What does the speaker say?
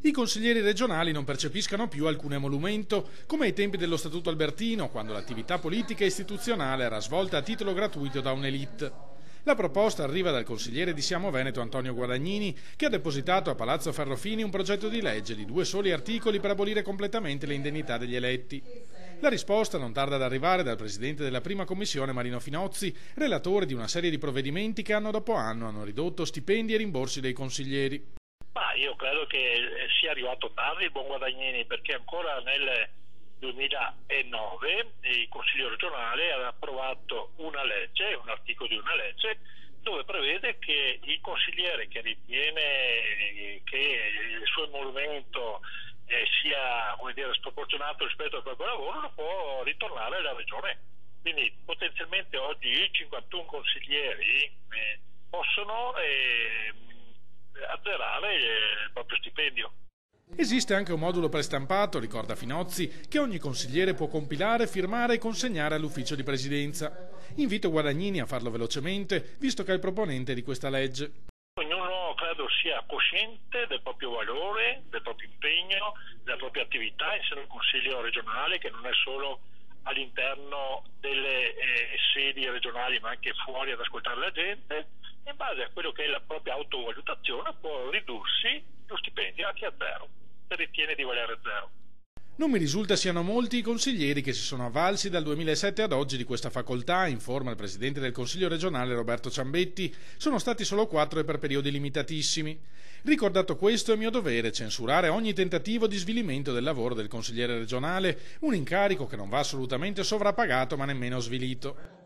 I consiglieri regionali non percepiscano più alcun emolumento, come ai tempi dello Statuto Albertino, quando l'attività politica e istituzionale era svolta a titolo gratuito da un'élite. La proposta arriva dal consigliere di Siamo Veneto Antonio Guadagnini, che ha depositato a Palazzo Ferrofini un progetto di legge di 2 soli articoli per abolire completamente le indennità degli eletti. La risposta non tarda ad arrivare dal presidente della prima commissione Marino Finozzi, relatore di una serie di provvedimenti che anno dopo anno hanno ridotto stipendi e rimborsi dei consiglieri. Ma io credo che sia arrivato tardi il buon Guadagnini, perché ancora nel 2009 il Consiglio regionale aveva approvato una legge, un articolo di una legge, dove prevede che il consigliere che ritiene che il suo emolumento sia, come dire, sproporzionato rispetto al proprio lavoro, lo può ritornare alla regione. Quindi potenzialmente oggi i 51 consiglieri possono azzerare il proprio stipendio. Esiste anche un modulo prestampato, ricorda Finozzi, che ogni consigliere può compilare, firmare e consegnare all'ufficio di presidenza. Invito Guadagnini a farlo velocemente, visto che è il proponente di questa legge. Ognuno credo sia cosciente del proprio valore, del proprio impegno, della propria attività in seno al Consiglio regionale, che non è solo all'interno delle sedi regionali ma anche fuori ad ascoltare la gente. In base a quello che è la propria autovalutazione può ridursi lo stipendio anche a zero, se ritiene di valere zero. Non mi risulta siano molti i consiglieri che si sono avvalsi dal 2007 ad oggi di questa facoltà, informa il presidente del Consiglio regionale Roberto Ciambetti. Sono stati solo 4 e per periodi limitatissimi. Ricordato questo, è mio dovere censurare ogni tentativo di svilimento del lavoro del consigliere regionale, un incarico che non va assolutamente sovrappagato ma nemmeno svilito.